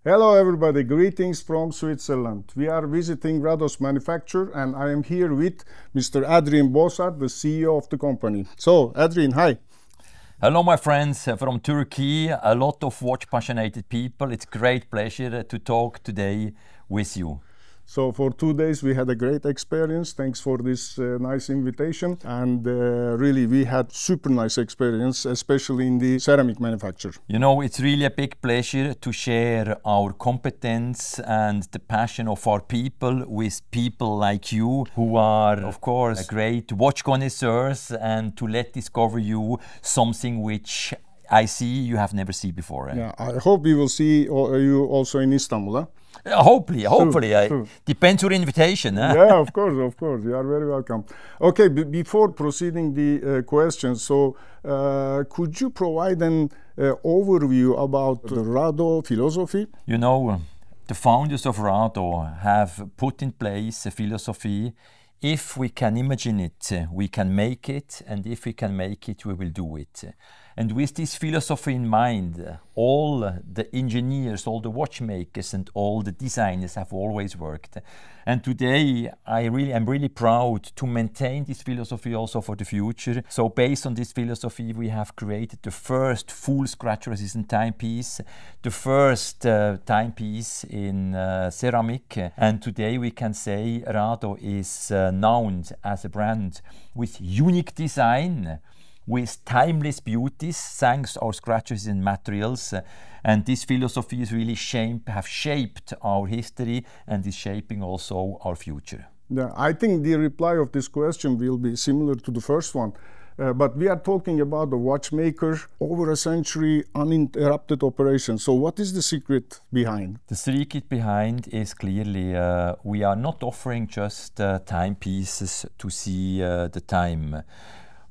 Hello everybody, greetings from Switzerland. We are visiting Rado's manufacturer and I am here with Mr. Adrian Bosshard, the CEO of the company. So, Adrian, hi. Hello my friends from Turkey, a lot of watch passionate people. It's great pleasure to talk today with you. So for 2 days we had a great experience. Thanks for this nice invitation. And really we had super nice experience, especially in the ceramic manufacture. You know, it's really a big pleasure to share our competence and the passion of our people with people like you who are, of course, great watch connoisseurs, and to let discover you something which I see you have never seen before. Yeah, I hope we will see you also in Istanbul. Huh? Hopefully. True. Depends your invitation. Yeah, of course, you are very welcome. Okay, before proceeding the questions, so could you provide an overview about the Rado philosophy? You know, the founders of Rado have put in place a philosophy: if we can imagine it, we can make it, and if we can make it, we will do it. And with this philosophy in mind, all the engineers, all the watchmakers and all the designers have always worked. And today am really proud to maintain this philosophy also for the future. So based on this philosophy, we have created the first full scratch resistant timepiece, the first timepiece in ceramic. And today we can say Rado is known as a brand with unique design, with timeless beauties, thanks to our scratches and materials. And this philosophy is really have shaped our history and is shaping also our future. Yeah, I think the reply of this question will be similar to the first one. But we are talking about the watchmaker, over a century uninterrupted operation. So what is the secret behind? The secret behind is clearly we are not offering just timepieces to see the time.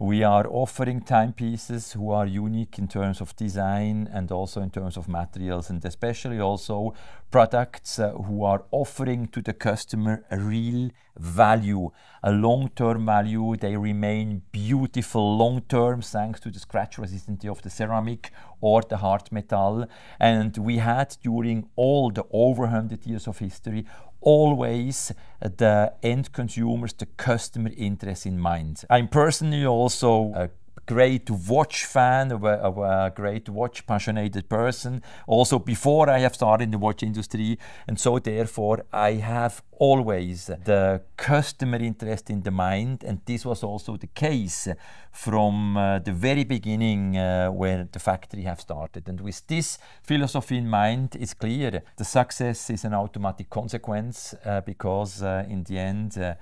We are offering timepieces who are unique in terms of design and also in terms of materials, and especially also products who are offering to the customer a real value, a long-term value. They remain beautiful long-term thanks to the scratch resistance of the ceramic or the hard metal. And we had, during all the over 100 years of history, always the end consumers, the customer interest in mind. I'm personally also a great watch fan, a great watch passionate person, also before I have started in the watch industry, and so therefore I have always the customer interest in the mind, and this was also the case from the very beginning when the factory have started. And with this philosophy in mind, it's clear the success is an automatic consequence because in the end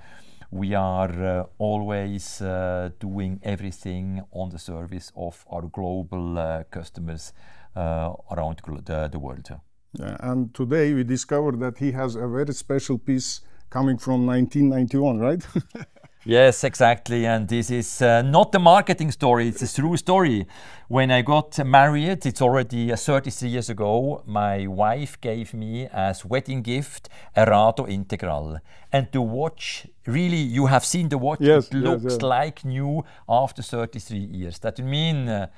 we are always doing everything on the service of our global customers around the world. Yeah, and today we discovered that he has a very special piece coming from 1991, right? Yes, exactly. And this is not a marketing story, it's a true story. When I got married, it's already 33 years ago, my wife gave me as wedding gift a Rado Integral. And the watch, really, you have seen the watch, yes, it looks yes. like new after 33 years. That means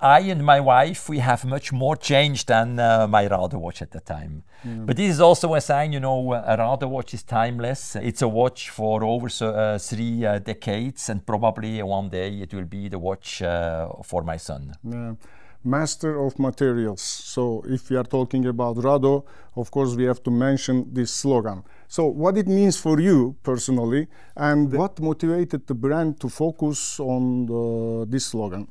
I and my wife, we have much more change than my Rado watch at the time. Mm. But this is also a sign, you know, a Rado watch is timeless. It's a watch for over 3 decades, and probably one day it will be the watch for my son. Yeah. Master of materials. So if we are talking about Rado, of course we have to mention this slogan. So what it means for you personally, and what motivated the brand to focus on this slogan?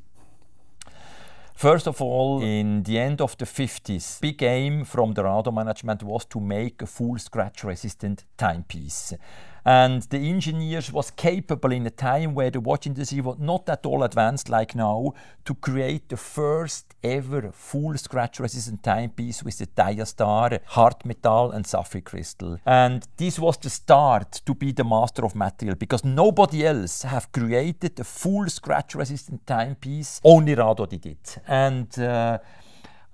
First of all, in the end of the 50s, big aim from the Rado management was to make a full scratch resistant timepiece. And the engineers was capable in a time where the watch industry was not at all advanced like now to create the first ever full scratch resistant timepiece with the Diastar, hard metal and sapphire crystal. And this was the start to be the master of material, because nobody else have created a full scratch resistant timepiece, only Rado did it. And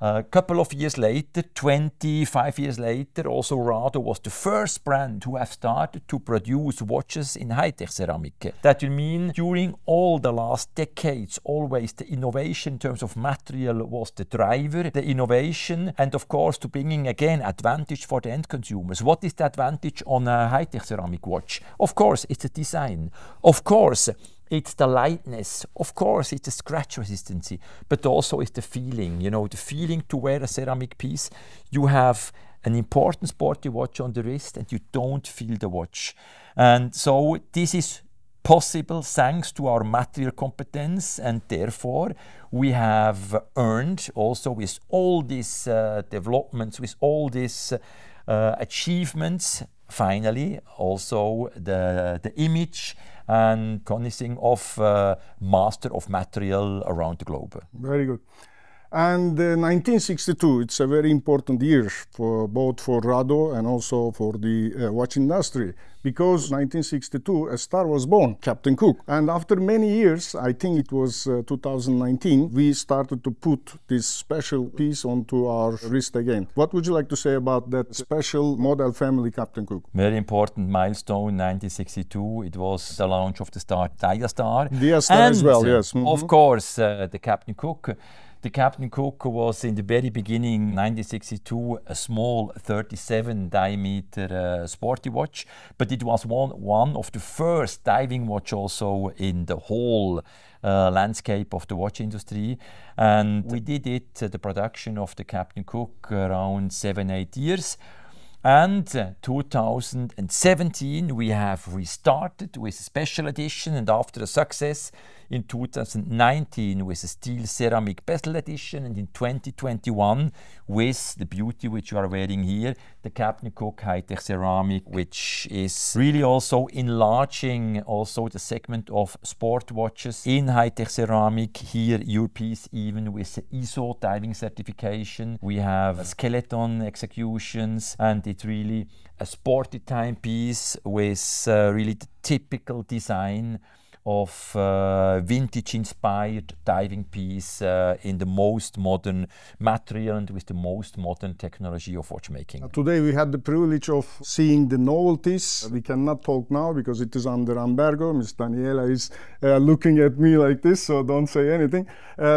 A couple of years later, 25 years later, also Rado was the first brand who have started to produce watches in high-tech ceramic. That will mean during all the last decades, always the innovation in terms of material was the driver, the innovation, and of course to bringing again advantage for the end consumers. What is the advantage on a high-tech ceramic watch? Of course, it's the design. Of course, it's the lightness, of course it's the scratch resistance, but also it's the feeling, you know, the feeling to wear a ceramic piece. You have an important sporty watch on the wrist and you don't feel the watch. And so this is possible thanks to our material competence, and therefore we have earned also with all these developments, with all these achievements, finally also the image and cognition of master of material around the globe. Very good. And 1962, it's a very important year for both for Rado and also for the watch industry, because 1962 a star was born, Captain Cook. And after many years, I think it was 2019, we started to put this special piece onto our wrist again. What would you like to say about that special model family Captain Cook? Very important milestone, 1962. It was the launch of the star Diastar. Diastar as well, yes. Of course, the Captain Cook. The Captain Cook was in the very beginning, 1962, a small 37 diameter sporty watch, but it was one of the first diving watch also in the whole landscape of the watch industry. And we did it, the production of the Captain Cook, around 7-8 years. And 2017 we have restarted with a special edition, and after a success in 2019 with a steel ceramic bezel edition, and in 2021 with the beauty which you are wearing here, the Captain Cook high-tech ceramic, which is really also enlarging also the segment of sport watches in high-tech ceramic. Here your piece even with the ISO diving certification. We have skeleton executions, and it's really a sporty timepiece with really the typical design of vintage-inspired diving piece in the most modern material and with the most modern technology of watchmaking. Today we had the privilege of seeing the novelties. We cannot talk now because it is under embargo. Ms. Daniela is looking at me like this, so don't say anything.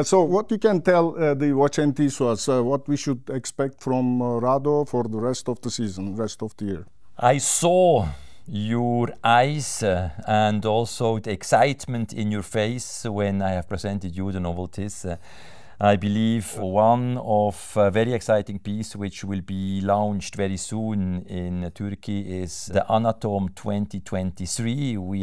So what you can tell the watch enthusiasts, what we should expect from Rado for the rest of the season, rest of the year? I saw your eyes and also the excitement in your face when I have presented you the novelties. I believe one of very exciting piece which will be launched very soon in Turkey is the Anatom 2023. We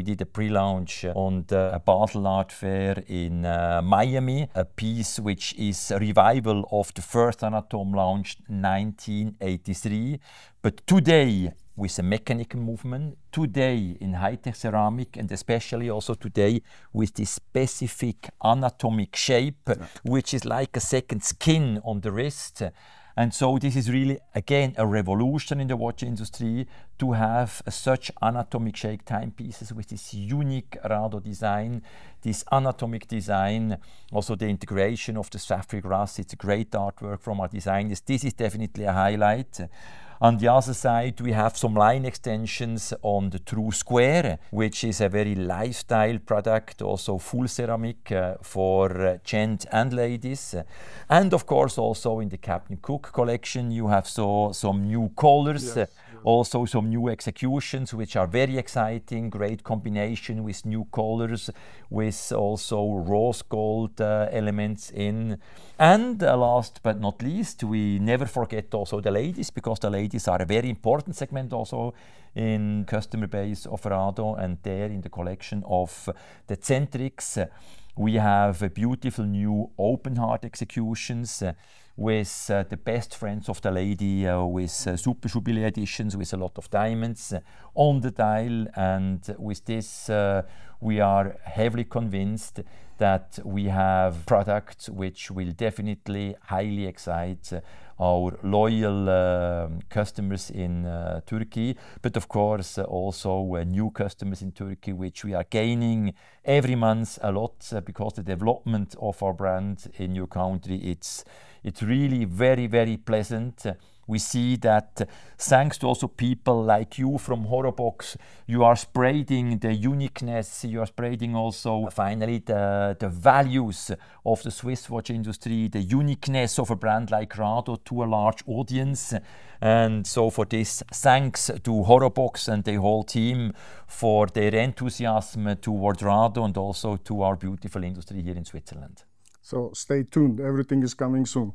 did a pre-launch on the Basel Art Fair in Miami, a piece which is a revival of the first Anatom launched 1983. But today, with a mechanical movement, today in high-tech ceramic, and especially also today with this specific anatomic shape, which is like a second skin on the wrist. And so this is really, again, a revolution in the watch industry to have such anatomic shaped timepieces with this unique Rado design, this anatomic design, also the integration of the sapphire glass. It's a great artwork from our designers. This is definitely a highlight. On the other side, we have some line extensions on the True Square, which is a very lifestyle product, also full ceramic for gent and ladies. And of course, also in the Captain Cook collection, you have some new colors, also some new executions, which are very exciting, great combination with new colors, with also rose gold elements in. And last but not least, we never forget also the ladies, because the ladies are a very important segment also in customer base of Rado, and there in the collection of the Centrix, we have beautiful new open heart executions with the best friends of the lady, with super jubilee editions with a lot of diamonds on the dial, and with this we are heavily convinced that we have products which will definitely highly excite our loyal customers in Turkey, but of course also new customers in Turkey, which we are gaining every month a lot because the development of our brand in your country, it's really very, very pleasant. We see that thanks to also people like you from Horobox, you are spreading the uniqueness, you are spreading also finally the values of the Swiss watch industry, the uniqueness of a brand like Rado to a large audience. And so for this, thanks to Horobox and the whole team for their enthusiasm towards Rado and also to our beautiful industry here in Switzerland. So stay tuned, everything is coming soon.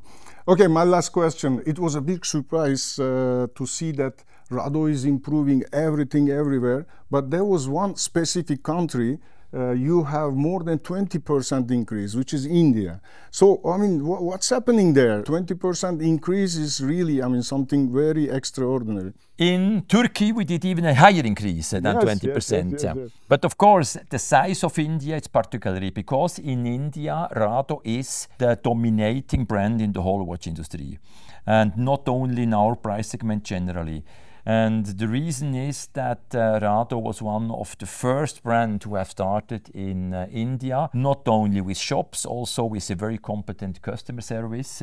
Okay, my last question. It was a big surprise to see that Rado is improving everything everywhere, but there was one specific country you have more than 20% increase, which is India. So, I mean, what's happening there? 20% increase is really, I mean, something very extraordinary. In Turkey, we did even a higher increase than 20%. Yes. But of course, the size of India is particularly because in India, Rado is the dominating brand in the whole watch industry. And not only in our price segment generally. And the reason is that Rado was one of the first brands who have started in India, not only with shops, also with a very competent customer service.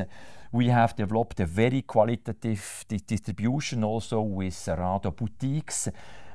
We have developed a very qualitative distribution also with Rado boutiques.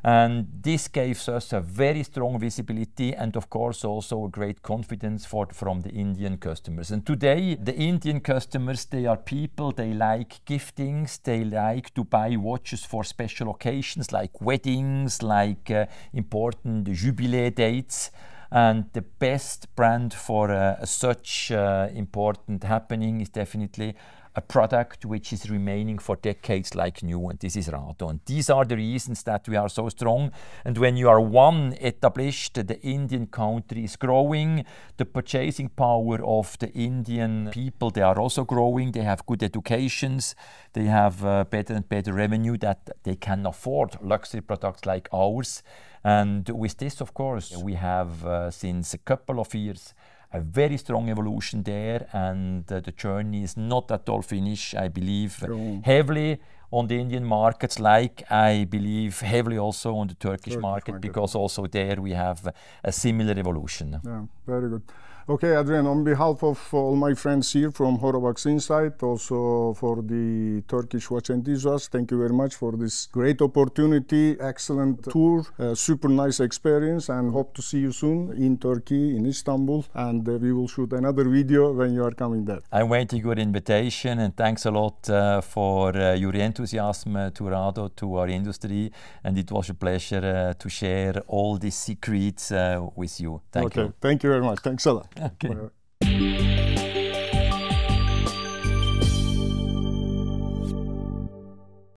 And this gives us a very strong visibility and of course also a great confidence from the Indian customers. And today the Indian customers, they are people, they like giftings, they like to buy watches for special occasions like weddings, like important jubilee dates. And the best brand for such important happening is definitely a product which is remaining for decades like new, and this is Rado. And these are the reasons that we are so strong. And when you are one established, the Indian country is growing, the purchasing power of the Indian people, they are also growing, they have good educations, they have better and better revenue that they can afford luxury products like ours. And with this, of course, we have since a couple of years a very strong evolution there, and the journey is not at all finished. I believe heavily on the Indian markets, like I believe heavily also on the Turkish market, because also there we have a similar evolution. Yeah, very good. Okay, Adrian, on behalf of all my friends here from Horobox Insight, also for the Turkish watch enthusiasts, thank you very much for this great opportunity, excellent tour, super nice experience, and hope to see you soon in Turkey, in Istanbul, and we will shoot another video when you are coming there. I'm waiting your invitation, and thanks a lot for your enthusiasm to Rado, to our industry, and it was a pleasure to share all these secrets with you. Thank you. Thank you very much. Thanks a lot. Okay.